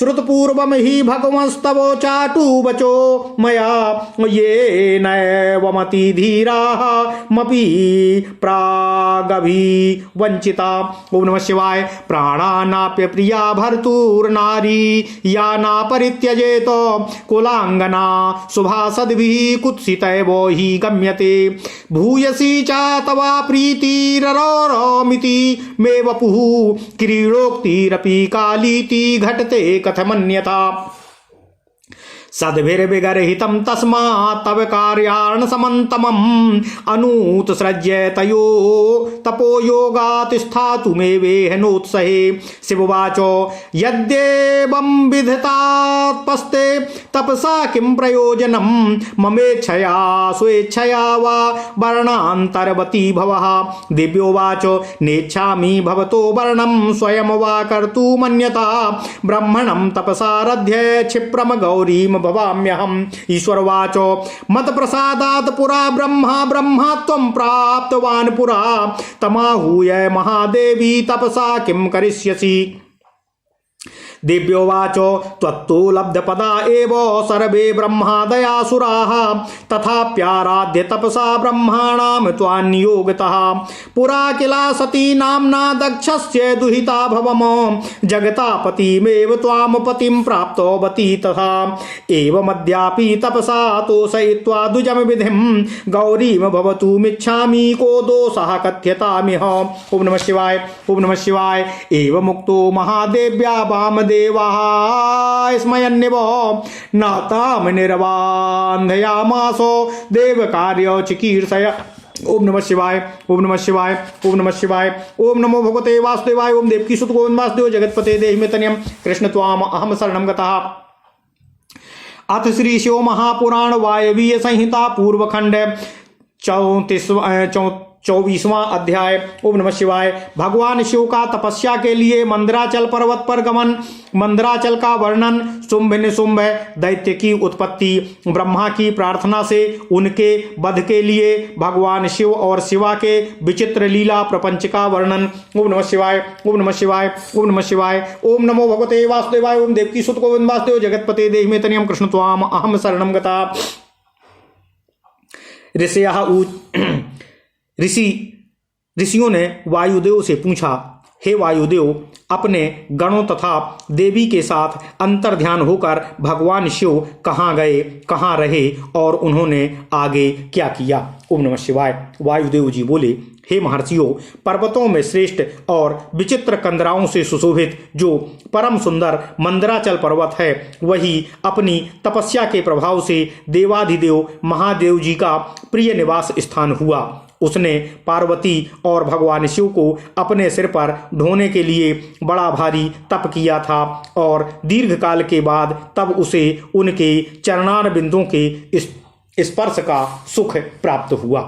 श्रुतपूर्वं हि भगवंस्तव चाटुवचो मया येनैवमति धीराः मपि प्रागभि वंचिता। ओम नमः शिवाय। प्राणानाप्य प्रिया भर्तुर्नारी या ना परित्यजेत कुलांगना शुभासद्भिः कुत्सितैव हि गम्यते भूयसी च तवा प्रीतिररोमिति मे वपुः क्रीडोक्तिरपि कालीति घटते कथमन्यथा सद्भिर्विगर्हितं तस्मात् तव कार्याण समन्तमम् अनुत्सृज्य तयो तपोयोगात् स्थातु मे वेहनोत्सहे। शिववाच यद्येवं विधितात्पस्ते तपसा किं प्रयोजनं ममेच्छया स्वेच्छया वा वर्णान्तरवती भवः। दिव्योवाच नेच्छामि भवतो वर्णं स्वयं वा कर्तुमन्यथा ब्रह्मणं तपसारध्य क्षिप्रम गौरीं भवाम्यहम्। ईश्वरवाच मत प्रसादात् पुरा ब्रह्मा त्वं प्राप्तवान् पुरा तमाहूय महादेवी तपसा किं करिष्यसि। दिव्योवाच त्वत्तो लब्धपदा एव सर्वे ब्रह्मादयासुराः तथाप्याराध्य तपसा ब्रह्माणां त्वान्नियोगतः पुरा किला सती नाम्ना दक्षस्य दुहिता भवम जगतापतिमेव त्वां पतिं प्राप्तवती तथा एवमद्यापि तपसा तोषयित्वा द्विजं विधिं गौरीं भवतुमिच्छामि को दोषः कथ्यतामिह। ओम नमः शिवाय। ओम नमः शिवाय। एवमुक्तो महादेव्या वाम देवाः स्मयन्निव नाताम निर्वान्धयामासो देवकार्य चिकीर्षय। ओम नमः शिवाय। ओम नमः शिवाय। ओम नमः शिवाय। ओम नमो भगवते वासुदेवाय। ओम देवकी सुत गोविंद वासुदेव जगतपते देहि मे तनयम् कृष्ण त्वाम अहम शरणं गतः। अथ श्री शिव महापुराण वायवीय संहिता पूर्वखंड 34 24वां अध्याय। ओम नमः शिवाय। भगवान शिव का तपस्या के लिए मंदराचल पर्वत पर गमन, मंदराचल का वर्णन, शुंभ निशुंभ दैत्य की उत्पत्ति, ब्रह्मा की प्रार्थना से उनके वध के लिए भगवान शिव और शिवा के विचित्र लीला प्रपंच का वर्णन। ओम नमः शिवाय। ओम नमः शिवाय। ओम नमः शिवाय। ओम नमो भगवते वासुदेवाय। ओम देवकी सुत गोविंद वासुदेव जगतपते देहि मे तनियम कृष्ण त्वाम अहम शरणम गता। ऋषियों ने वायुदेव से पूछा, हे वायुदेव, अपने गणों तथा देवी के साथ अंतर्ध्यान होकर भगवान शिव कहाँ गए, कहाँ रहे और उन्होंने आगे क्या किया। ओम नमः शिवाय। वायुदेव जी बोले, हे महर्षियों, पर्वतों में श्रेष्ठ और विचित्र कंदराओं से सुशोभित जो परम सुंदर मंदराचल पर्वत है, वही अपनी तपस्या के प्रभाव से देवाधिदेव महादेव जी का प्रिय निवास स्थान हुआ। उसने पार्वती और भगवान शिव को अपने सिर पर ढोने के लिए बड़ा भारी तप किया था और दीर्घ काल के बाद तब उसे उनके चरणार बिंदुओं के स्पर्श का सुख प्राप्त हुआ।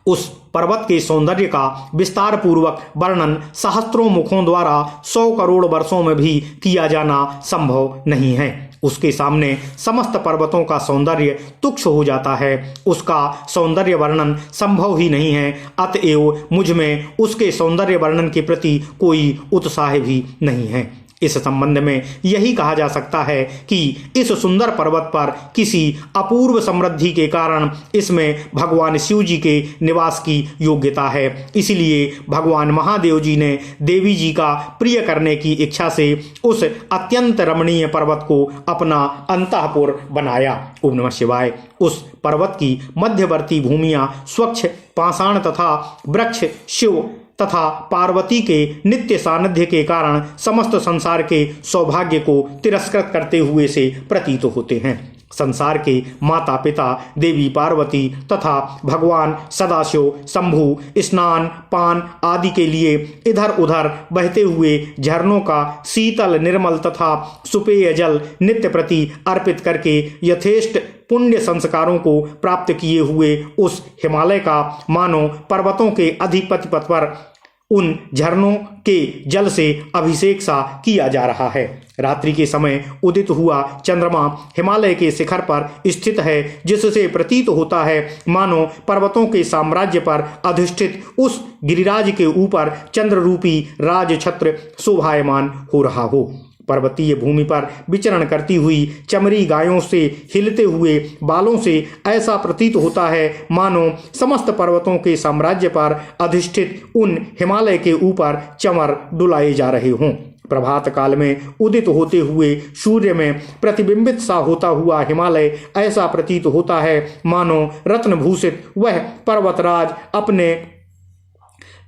उस पर्वत के सौंदर्य का विस्तार पूर्वक वर्णन सहस्त्रों मुखों द्वारा 100 करोड़ वर्षों में भी किया जाना संभव नहीं है। उसके सामने समस्त पर्वतों का सौंदर्य तुच्छ हो जाता है। उसका सौंदर्य वर्णन संभव ही नहीं है। अतएव मुझ में उसके सौंदर्य वर्णन के प्रति कोई उत्साह भी नहीं है। इस संबंध में यही कहा जा सकता है कि इस सुंदर पर्वत पर किसी अपूर्व समृद्धि के कारण इसमें भगवान शिव जी के निवास की योग्यता है। इसलिए भगवान महादेव जी ने देवी जी का प्रिय करने की इच्छा से उस अत्यंत रमणीय पर्वत को अपना अंतःपुर बनाया। ओम नमः शिवाय। उस पर्वत की मध्यवर्ती भूमियां स्वच्छ पाषाण तथा वृक्ष शिव तथा पार्वती के नित्य सानिध्य के कारण समस्त संसार के सौभाग्य को तिरस्कृत करते हुए से प्रतीत होते हैं। संसार के माता पिता देवी पार्वती तथा भगवान सदाशिव शंभु स्नान पान आदि के लिए इधर उधर बहते हुए झरनों का शीतल निर्मल तथा सुपेय जल नित्य प्रति अर्पित करके यथेष्ट पुण्य संस्कारों को प्राप्त किए हुए उस हिमालय का मानो पर्वतों के अधिपति पद पर उन झरनों के जल से अभिषेक सा किया जा रहा है। रात्रि के समय उदित हुआ चंद्रमा हिमालय के शिखर पर स्थित है, जिससे प्रतीत होता है मानो पर्वतों के साम्राज्य पर अधिष्ठित उस गिरिराज के ऊपर चंद्र रूपी राज छत्र शोभायमान हो रहा हो। पर्वतीय भूमि पर विचरण करती हुई चमरी गायों से हिलते हुए बालों से ऐसा प्रतीत होता है मानो समस्त पर्वतों के साम्राज्य पर अधिष्ठित उन हिमालय के ऊपर चमर डुलाए जा रहे हों। प्रभात काल में उदित होते हुए सूर्य में प्रतिबिंबित सा होता हुआ हिमालय ऐसा प्रतीत होता है मानो रत्न भूषित वह पर्वतराज अपने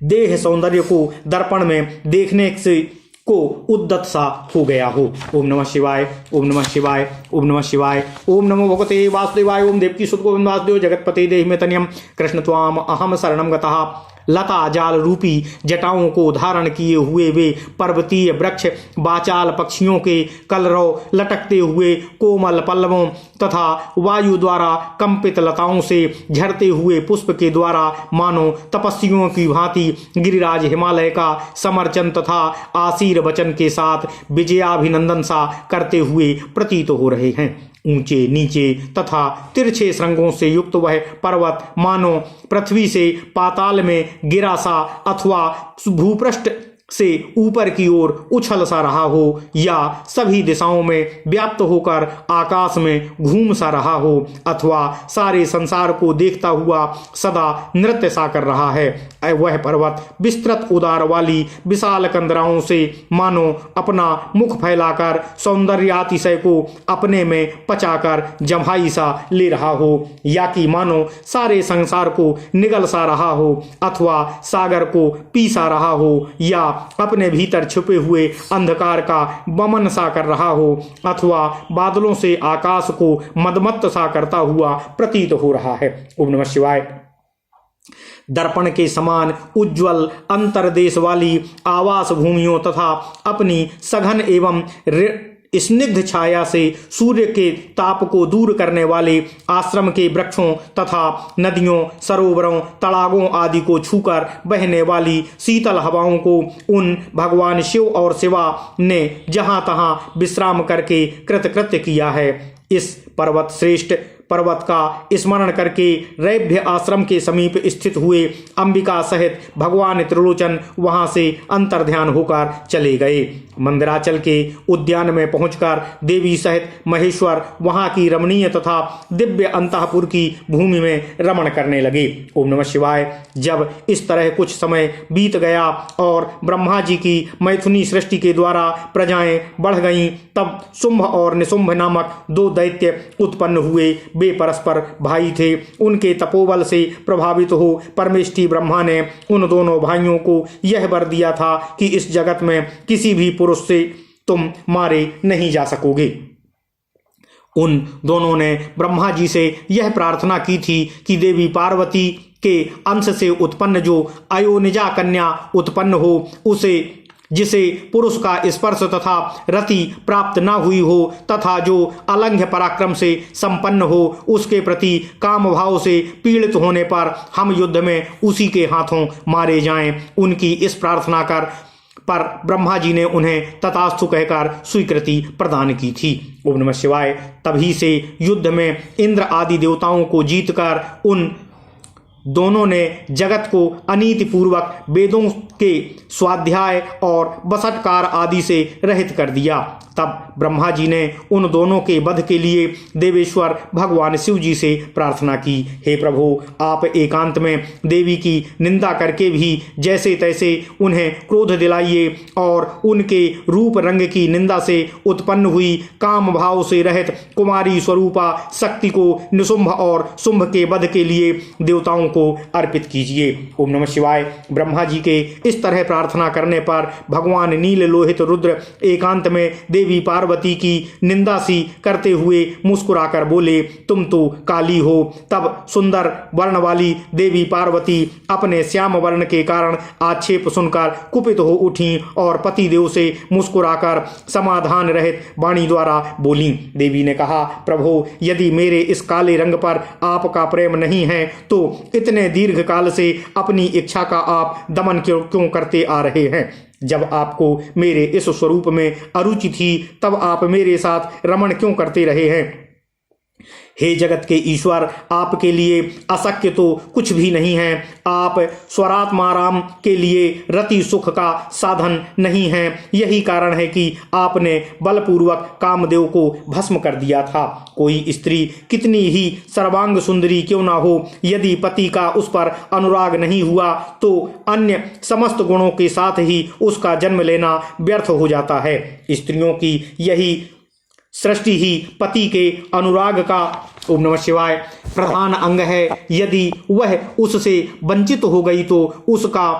देह सौंदर्य को दर्पण में देखने से को उद्दत सा हो गया हो। ओम नमः शिवाय। ओम नमः शिवाय। ओम नमः शिवाय। ओम नमो भगवते वासुदेवाय। ओम देवकी सुत गोविंद वासुदेव जगतपते देहि मे तनियम कृष्ण त्वाम अहम शरणम गतः। लता जाल रूपी जटाओं को धारण किए हुए वे पर्वतीय वृक्ष बाचाल पक्षियों के कलरव लटकते हुए कोमल पल्लवों तथा वायु द्वारा कंपित लताओं से झरते हुए पुष्प के द्वारा मानो तपस्वियों की भांति गिरिराज हिमालय का समर्चन तथा आशीर वचन के साथ विजयाभिनंदन सा करते हुए प्रतीत हो रहे हैं। ऊंचे नीचे तथा तिरछे श्रृंगों से युक्त वह पर्वत मानो पृथ्वी से पाताल में गिरा सा अथवा भूपृष्ठ से ऊपर की ओर उछल सा रहा हो या सभी दिशाओं में व्याप्त होकर आकाश में घूम सा रहा हो अथवा सारे संसार को देखता हुआ सदा नृत्य सा कर रहा है। वह पर्वत विस्तृत उदार वाली विशाल कंदराओं से मानो अपना मुख फैलाकर सौंदर्यातिशय को अपने में पचाकर जम्हाई सा ले रहा हो या कि मानो सारे संसार को निगल सा रहा हो अथवा सागर को पी सा रहा हो या अपने भीतर छुपे हुए अंधकार का वमन सा कर रहा हो अथवा बादलों से आकाश को मदमत्त सा करता हुआ प्रतीत हो रहा है। ओम नमः शिवाय। दर्पण के समान उज्ज्वल अंतरदेश वाली आवास भूमियों तथा अपनी सघन एवं स्निग्ध छाया से सूर्य के ताप को दूर करने वाले आश्रम के वृक्षों तथा नदियों, सरोवरों, तड़ागों आदि को छूकर बहने वाली शीतल हवाओं को उन भगवान शिव और शिवा ने जहां तहां विश्राम करके कृतकृत्य किया है। इस पर्वत श्रेष्ठ पर्वत का स्मरण करके रैभ्य आश्रम के समीप स्थित हुए अंबिका सहित भगवान त्रिलोचन वहां से अंतर्ध्यान होकर चले गए। मंदिराचल के उद्यान में पहुंचकर देवी सहित महेश्वर वहां की रमणीय तथा दिव्य अंतःपुर की भूमि में रमण करने लगे। ओम नमः शिवाय। जब इस तरह कुछ समय बीत गया और ब्रह्मा जी की मैथुनी सृष्टि के द्वारा प्रजाएं बढ़ गईं, तब शुंभ और निशुंभ नामक दो दैत्य उत्पन्न हुए। वे परस्पर भाई थे। उनके तपोबल से प्रभावित हो परमेष्ठी ब्रह्मा ने उन दोनों भाइयों को यह वर दिया था कि इस जगत में किसी भी पुरुष से तुम मारे नहीं जा सकोगे। उन दोनों ने ब्रह्मा जी से यह प्रार्थना की थी कि देवी पार्वती के अंश से उत्पन्न जो अयोनिजा कन्या उत्पन्न हो, उसे जिसे पुरुष का स्पर्श तथा रति प्राप्त न हुई हो तथा जो अलंघ्य पराक्रम से संपन्न हो, उसके प्रति काम भाव से पीड़ित होने पर हम युद्ध में उसी के हाथों मारे जाएं। उनकी इस प्रार्थना पर ब्रह्मा जी ने उन्हें तथास्तु कहकर स्वीकृति प्रदान की थी। ओम नमः शिवाय। तभी से युद्ध में इंद्र आदि देवताओं को जीतकर उन दोनों ने जगत को अनीति पूर्वक वेदों के स्वाध्याय और बसटकार आदि से रहित कर दिया। तब ब्रह्मा जी ने उन दोनों के वध के लिए देवेश्वर भगवान शिव जी से प्रार्थना की, हे प्रभु, आप एकांत में देवी की निंदा करके भी जैसे तैसे उन्हें क्रोध दिलाइए और उनके रूप रंग की निंदा से उत्पन्न हुई काम भाव से रहित कुमारी स्वरूपा शक्ति को निशुंभ और शुंभ के वध के लिए देवताओं को अर्पित कीजिए। ओम नमः शिवाय। ब्रह्मा जी के इस तरह प्रार्थना करने पर भगवान नील लोहित रुद्र एकांत में देवी पार्वती की निंदा सी करते हुए मुस्कुराकर बोले, तुम तो काली हो। तब सुंदर वर्ण वाली देवी पार्वती अपने श्याम वर्ण के कारण आक्षेप सुनकर कुपित हो उठी और पति देव से मुस्कुराकर समाधान रहित वाणी द्वारा बोली। देवी ने कहा, प्रभु, यदि मेरे इस काले रंग पर आपका प्रेम नहीं है तो इतने दीर्घ काल से अपनी इच्छा का आप दमन क्यों करते आ रहे हैं? जब आपको मेरे इस स्वरूप में अरुचि थी तब आप मेरे साथ रमण क्यों करते रहे हैं? हे जगत के ईश्वर, आपके लिए अशक्य तो कुछ भी नहीं है। आप स्वरात्माराम के लिए रति सुख का साधन नहीं है। यही कारण है कि आपने बलपूर्वक कामदेव को भस्म कर दिया था। कोई स्त्री कितनी ही सर्वांग सुंदरी क्यों ना हो, यदि पति का उस पर अनुराग नहीं हुआ तो अन्य समस्त गुणों के साथ ही उसका जन्म लेना व्यर्थ हो जाता है। स्त्रियों की यही सृष्टि ही पति के अनुराग का, ओम नमः शिवाय, प्रधान अंग है। यदि वह उससे वंचित हो गई तो उसका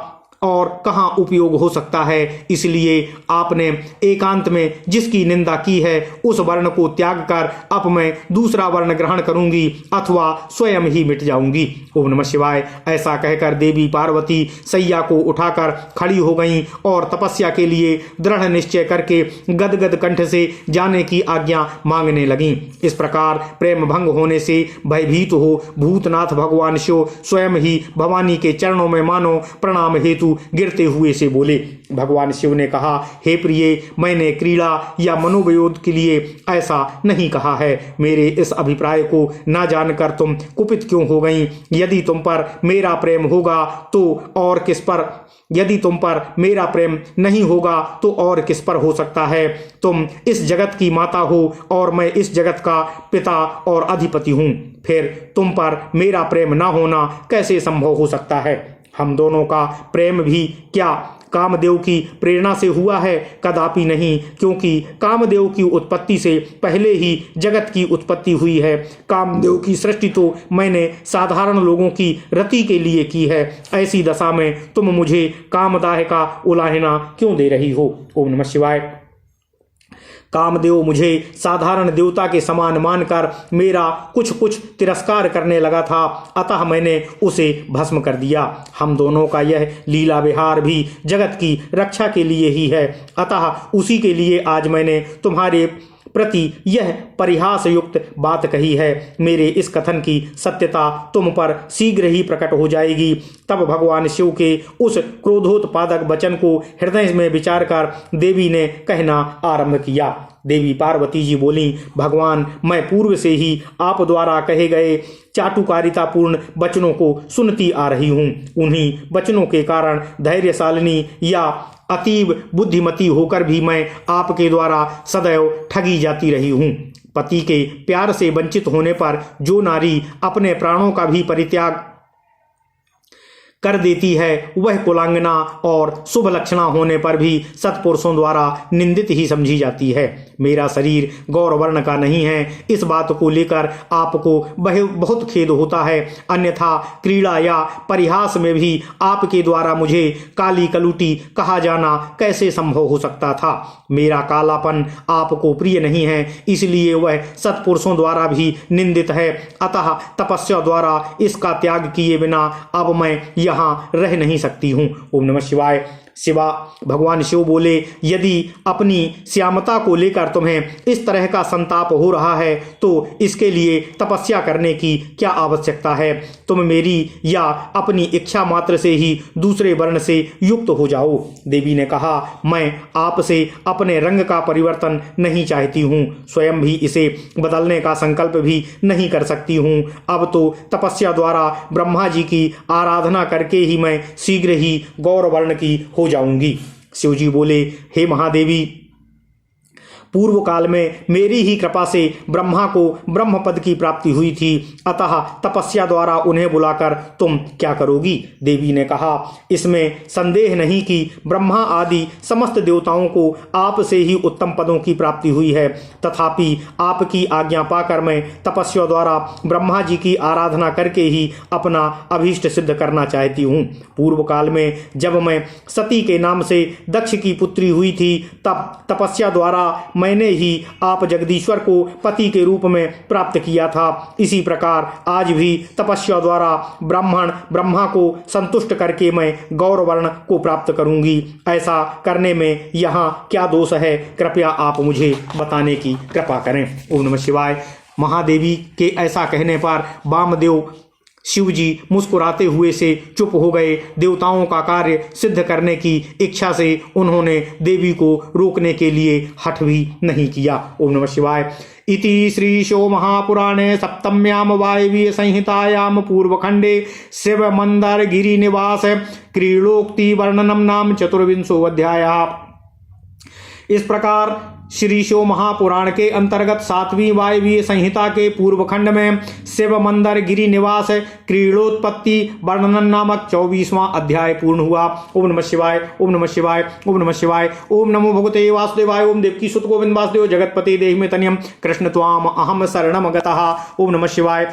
और कहाँ उपयोग हो सकता है। इसलिए आपने एकांत में जिसकी निंदा की है उस वर्ण को त्याग कर अब मैं दूसरा वर्ण ग्रहण करूंगी अथवा स्वयं ही मिट जाऊंगी। ओम नमः शिवाय। ऐसा कहकर देवी पार्वती सैया को उठाकर खड़ी हो गईं और तपस्या के लिए दृढ़ निश्चय करके गदगद कंठ से जाने की आज्ञा मांगने लगीं। इस प्रकार प्रेम भंग होने से भयभीत हो भूतनाथ भगवान शिव स्वयं ही भवानी के चरणों में मानो प्रणाम हेतु गिरते हुए से बोले। भगवान शिव ने कहा, हे प्रिय, मैंने क्रीड़ा या मनोविनोद के लिए ऐसा नहीं कहा है। मेरे इस अभिप्राय को न जानकर तुम कुपित क्यों हो गई? यदि तुम पर मेरा प्रेम होगा तो और किस पर, यदि तुम पर मेरा प्रेम नहीं होगा तो और किस पर हो सकता है? तुम इस जगत की माता हो और मैं इस जगत का पिता और अधिपति हूँ। फिर तुम पर मेरा प्रेम न होना कैसे संभव हो सकता है? हम दोनों का प्रेम भी क्या कामदेव की प्रेरणा से हुआ है? कदापि नहीं, क्योंकि कामदेव की उत्पत्ति से पहले ही जगत की उत्पत्ति हुई है। कामदेव की सृष्टि तो मैंने साधारण लोगों की रति के लिए की है। ऐसी दशा में तुम मुझे कामदाह का उलाहना क्यों दे रही हो? ओम नमः शिवाय। कामदेव मुझे साधारण देवता के समान मानकर मेरा कुछ तिरस्कार करने लगा था, अतः मैंने उसे भस्म कर दिया। हम दोनों का यह लीला विहार भी जगत की रक्षा के लिए ही है, अतः उसी के लिए आज मैंने तुम्हारे प्रति यह परिहास युक्त बात कही है। मेरे इस कथन की सत्यता तुम पर शीघ्र ही प्रकट हो जाएगी। तब भगवान शिव के उस क्रोधोत्पादक वचन को हृदय में विचार कर देवी ने कहना आरंभ किया। देवी पार्वती जी बोली, भगवान, मैं पूर्व से ही आप द्वारा कहे गए चाटुकारितापूर्ण वचनों को सुनती आ रही हूँ। उन्हीं वचनों के कारण धैर्यशालिनी या अतीव बुद्धिमती होकर भी मैं आपके द्वारा सदैव ठगी जाती रही हूँ। पति के प्यार से वंचित होने पर जो नारी अपने प्राणों का भी परित्याग कर देती है, वह कुलांगना और शुभ लक्षणा होने पर भी सत्पुरुषों द्वारा निंदित ही समझी जाती है। मेरा शरीर गौरवर्ण का नहीं है, इस बात को लेकर आपको बहुत खेद होता है, अन्यथा क्रीड़ा या परिहास में भी आपके द्वारा मुझे काली कलूटी कहा जाना कैसे संभव हो सकता था। मेरा कालापन आपको प्रिय नहीं है, इसलिए वह सत्पुरुषों द्वारा भी निंदित है, अतः तपस्या द्वारा इसका त्याग किए बिना अब मैं यहाँ रह नहीं सकती हूँ। ओम नमः शिवाय। शिवा भगवान शिव बोले, यदि अपनी श्यामता को लेकर तुम्हें इस तरह का संताप हो रहा है तो इसके लिए तपस्या करने की क्या आवश्यकता है। तुम मेरी या अपनी इच्छा मात्र से ही दूसरे वर्ण से युक्त हो जाओ। देवी ने कहा, मैं आपसे अपने रंग का परिवर्तन नहीं चाहती हूँ, स्वयं भी इसे बदलने का संकल्प भी नहीं कर सकती हूँ। अब तो तपस्या द्वारा ब्रह्मा जी की आराधना करके ही मैं शीघ्र ही गौरवर्ण की हो जाऊंगी। शिवजी बोले, हे महादेवी, पूर्व काल में मेरी ही कृपा से ब्रह्मा को ब्रह्म पद की प्राप्ति हुई थी, अतः तपस्या द्वारा उन्हें बुलाकर तुम क्या करोगी। देवी ने कहा, इसमें संदेह नहीं कि ब्रह्मा आदि समस्त देवताओं को आप से ही उत्तम पदों की प्राप्ति हुई है, तथापि आपकी आज्ञा पाकर मैं तपस्या द्वारा ब्रह्मा जी की आराधना करके ही अपना अभीष्ट सिद्ध करना चाहती हूँ। पूर्व काल में जब मैं सती के नाम से दक्ष की पुत्री हुई थी, तब तपस्या द्वारा मैंने ही आप जगदीश्वर को पति के रूप में प्राप्त किया था। इसी प्रकार आज भी तपस्या द्वारा ब्रह्मा को संतुष्ट करके मैं गौरवर्ण को प्राप्त करूंगी। ऐसा करने में यहाँ क्या दोष है, कृपया आप मुझे बताने की कृपा करें। ओम नमः शिवाय। महादेवी के ऐसा कहने पर वामदेव शिवजी मुस्कुराते हुए से चुप हो गए। देवताओं का कार्य सिद्ध करने की इच्छा से उन्होंने देवी को रोकने के लिए हठ भी नहीं किया। ओम नमः शिवाय। इति श्री शो महापुराणे सप्तम्याम वायवीय संहितायाम पूर्वखंडे शिव मंदर गिरि निवास क्रीड़ोक्ति वर्णनम नाम चतुर्विंशो अध्यायः। इस प्रकार श्री शिव महापुराण के अंतर्गत 7वीं वायवीय संहिता के पूर्व खंड में शिव मंदिर गिरि निवास क्रीड़ोत्पत्ति वर्णन नामक 24वां अध्याय पूर्ण हुआ। ओम नमः शिवाय, ओम नमः शिवाय, ओम नमः शिवाय। ओम नमो भगवते वासुदेवाय। ओम देवकी सुत गोविंद वासुदेव जगतपति देहि में तनियम कृष्ण त्वाम अहम शरणम गतः। ओम नमः शिवाय।